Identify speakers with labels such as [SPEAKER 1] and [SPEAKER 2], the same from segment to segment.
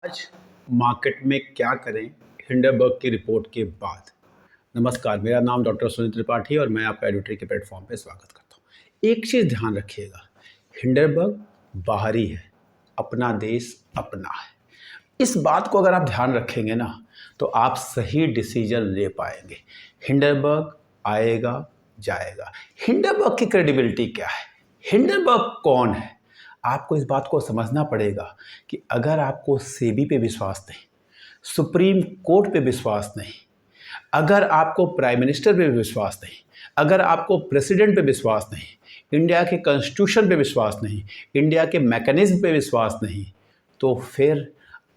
[SPEAKER 1] आज मार्केट में क्या करें हिंडनबर्ग की रिपोर्ट के बाद। नमस्कार, मेरा नाम डॉक्टर सुनील त्रिपाठी और मैं आपका एडविटरी के प्लेटफॉर्म पे स्वागत करता हूँ। एक चीज़ ध्यान रखिएगा, हिंडनबर्ग बाहरी है, अपना देश अपना है। इस बात को अगर आप ध्यान रखेंगे ना तो आप सही डिसीजन ले पाएंगे। हिंडनबर्ग आएगा जाएगा। हिंडनबर्ग की क्रेडिबिलिटी क्या है, हिंडनबर्ग कौन है, आपको इस बात को समझना पड़ेगा कि अगर आपको सेबी पे विश्वास नहीं, सुप्रीम कोर्ट पे विश्वास नहीं, अगर आपको प्राइम मिनिस्टर पे विश्वास नहीं, अगर आपको प्रेसिडेंट पे विश्वास नहीं, इंडिया के कॉन्स्टिट्यूशन पे विश्वास नहीं, इंडिया के मैकेनिज्म पे विश्वास नहीं, तो फिर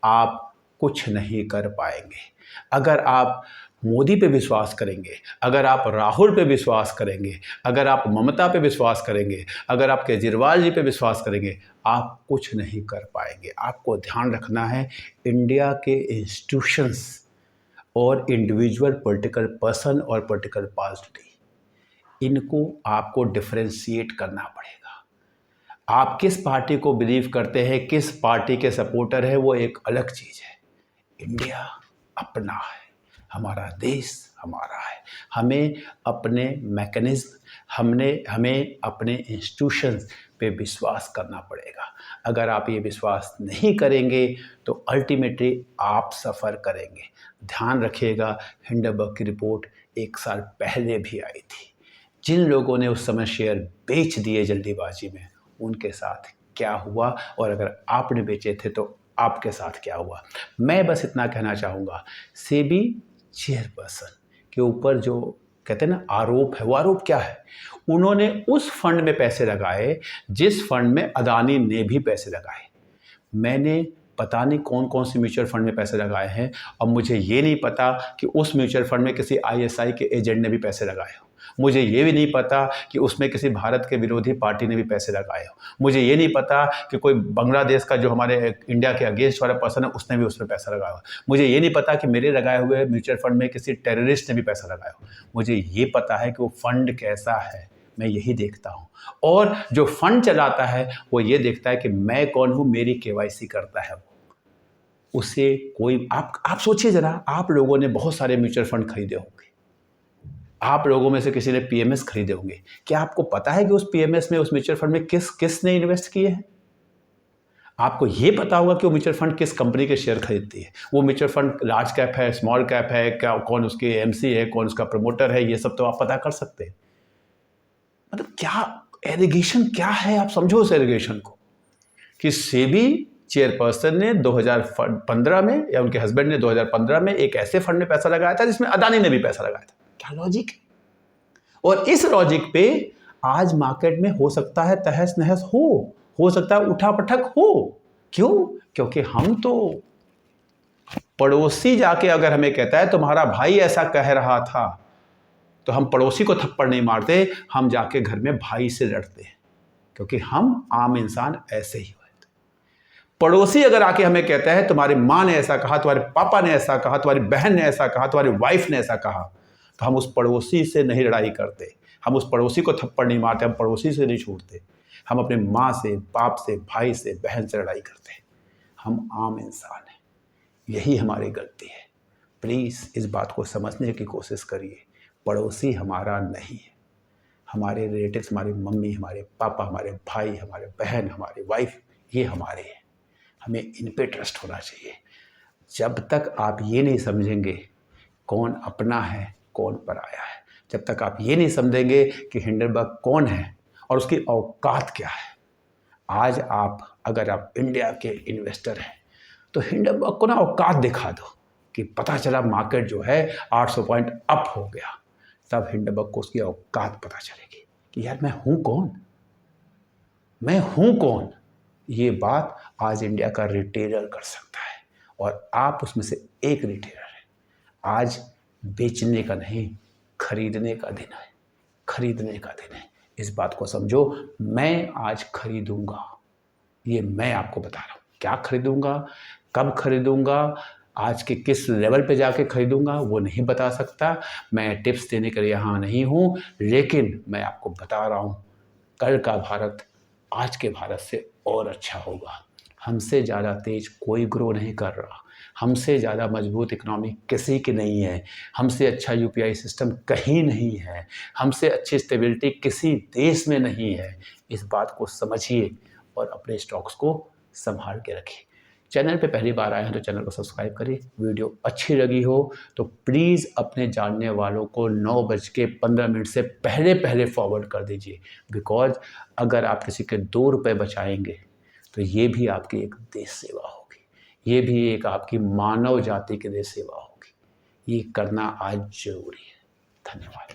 [SPEAKER 1] आप कुछ नहीं कर पाएंगे। अगर आप मोदी पे विश्वास करेंगे, अगर आप राहुल पे विश्वास करेंगे, अगर आप ममता पे विश्वास करेंगे, अगर आप केजरीवाल जी पे विश्वास करेंगे, आप कुछ नहीं कर पाएंगे। आपको ध्यान रखना है, इंडिया के इंस्टीट्यूशंस और इंडिविजुअल पॉलिटिकल पर्सन और पॉलिटिकल पार्टी, इनको आपको डिफरेंशिएट करना पड़ेगा। आप किस पार्टी को बिलीव करते हैं, किस पार्टी के सपोर्टर है, वो एक अलग चीज़ है। इंडिया अपना है, हमारा देश हमारा है। हमें अपने मैकेनिज्म, हमें अपने इंस्टीट्यूशंस पे विश्वास करना पड़ेगा। अगर आप ये विश्वास नहीं करेंगे तो अल्टीमेटली आप सफ़र करेंगे। ध्यान रखिएगा, हिंडनबर्ग की रिपोर्ट 1 साल पहले भी आई थी। जिन लोगों ने उस समय शेयर बेच दिए जल्दीबाजी में, उनके साथ क्या हुआ, और अगर आपने बेचे थे तो आपके साथ क्या हुआ। मैं बस इतना कहना चाहूँगा, सेबी चेयरपर्सन के ऊपर जो कहते हैं ना आरोप है, वो आरोप क्या है, उन्होंने उस फंड में पैसे लगाए जिस फंड में अदानी ने भी पैसे लगाए। मैंने पता नहीं कौन कौन से म्यूचुअल फंड में पैसे लगाए हैं, और मुझे ये नहीं पता कि उस म्यूचुअल फंड में किसी आईएसआई के एजेंट ने भी पैसे लगाए हो। मुझे ये भी नहीं पता कि उसमें किसी भारत के विरोधी पार्टी ने भी पैसे लगाए हो। मुझे ये नहीं पता कि कोई बांग्लादेश का जो हमारे इंडिया के अगेंस्ट वाला पर्सन है उसने भी उसमें पैसा लगाया हो। मुझे ये नहीं पता कि मेरे लगाए हुए म्यूचुअल फंड में किसी टेररिस्ट ने भी पैसा लगाया हो। मुझे ये पता है कि वो फंड कैसा है, मैं यही देखता हूँ। और जो फंड चलाता है वो ये देखता है कि मैं कौन हूँ, मेरी केवाईसी करता है वो। उसे कोई आप सोचिए ज़रा, आप लोगों ने बहुत सारे म्यूचुअल फंड खरीदे होंगे, आप लोगों में से किसी ने पीएमएस खरीदे होंगे। क्या आपको पता है कि उस पीएमएस में, उस म्यूचुअल फंड में किसने इन्वेस्ट किए हैं? आपको ये पता होगा कि वो म्यूचुअल फंड किस कंपनी के शेयर खरीदती है। वो म्यूचुअल फंड लार्ज कैप है, स्मॉल कैप है, क्या कौन उसके एमसी है, कौन उसका प्रमोटर है, ये सब तो आप पता कर सकते हैं। मतलब क्या एलिगेशन क्या है, आप समझो उस एलिगेशन को, कि सेबी चेयरपर्सन ने 2015 में, या उनके हस्बैंड ने 2015 में एक ऐसे फंड में पैसा लगाया था जिसमें अदानी ने भी पैसा लगाया था। क्या लॉजिक है? और इस लॉजिक पे आज मार्केट में हो सकता है तहस नहस हो सकता है उठापटक हो। क्यों? क्योंकि हम तो, पड़ोसी जाके अगर हमें कहता है तुम्हारा भाई ऐसा कह रहा था, तो हम पड़ोसी को थप्पड़ नहीं मारते, हम जाके घर में भाई से लड़ते हैं, क्योंकि हम आम इंसान ऐसे ही होते। पड़ोसी अगर आके हमें कहता है तुम्हारी माँ ने ऐसा कहा, तुम्हारे पापा ने ऐसा कहा, तुम्हारी बहन ने ऐसा कहा, तुम्हारी वाइफ ने ऐसा कहा, तो हम उस पड़ोसी से नहीं लड़ाई करते, हम उस पड़ोसी को थप्पड़ नहीं मारते, हम पड़ोसी से नहीं छूटते, हम अपने माँ से, बाप से, भाई से, बहन से लड़ाई करते हैं। हम आम इंसान हैं, यही हमारी गलती है। प्लीज़ इस बात को समझने की कोशिश करिए, पड़ोसी हमारा नहीं है। हमारे रिलेटिव्स, हमारी मम्मी, हमारे पापा, हमारे भाई, हमारे बहन, हमारी वाइफ, ये हमारे हैं। हमें इन पे ट्रस्ट होना चाहिए। जब तक आप ये नहीं समझेंगे कौन अपना है, कौन पराया है, जब तक आप ये नहीं समझेंगे कि हिंडनबर्ग कौन है और उसकी औकात क्या है। आज आप, अगर आप इंडिया के इन्वेस्टर हैं, तो हिंडनबर्ग को ना औकात दिखा दो कि पता चला मार्केट जो है 800 पॉइंट अप हो गया, तब हिंडनबर्ग को उसकी औकात पता चलेगी कि यार मैं हूँ कौन, मैं हूँ कौन। ये बात आज इंडिया का रिटेलर कर सकता है, और आप उसमें से एक रिटेलर हैं। आज बेचने का नहीं, खरीदने का दिन है, खरीदने का दिन है। इस बात को समझो। मैं आज खरीदूंगा, ये मैं आपको बता रहा हूँ। क्या खरीदूंगा, कब खरीदूंगा, आज के किस लेवल पे जाके खरीदूंगा, वो नहीं बता सकता। मैं टिप्स देने के लिए यहाँ नहीं हूँ, लेकिन मैं आपको बता रहा हूँ, कल का भारत आज के भारत से और अच्छा होगा। हमसे ज़्यादा तेज कोई ग्रो नहीं कर रहा, हमसे ज़्यादा मजबूत इकोनॉमी किसी की नहीं है, हमसे अच्छा यूपीआई सिस्टम कहीं नहीं है, हमसे अच्छी स्टेबिलिटी किसी देश में नहीं है। इस बात को समझिए और अपने स्टॉक्स को संभाल के रखिए। चैनल पे पहली बार आए हैं तो चैनल को सब्सक्राइब करिए। वीडियो अच्छी लगी हो तो प्लीज़ अपने जानने वालों को 9:15 से पहले फॉरवर्ड कर दीजिए, बिकॉज़ अगर आप किसी के 2 रुपए बचाएंगे तो ये भी आपकी एक देश सेवा होगी, ये भी एक आपकी मानव जाति के लिए सेवा होगी। ये करना आज ज़रूरी है। धन्यवाद।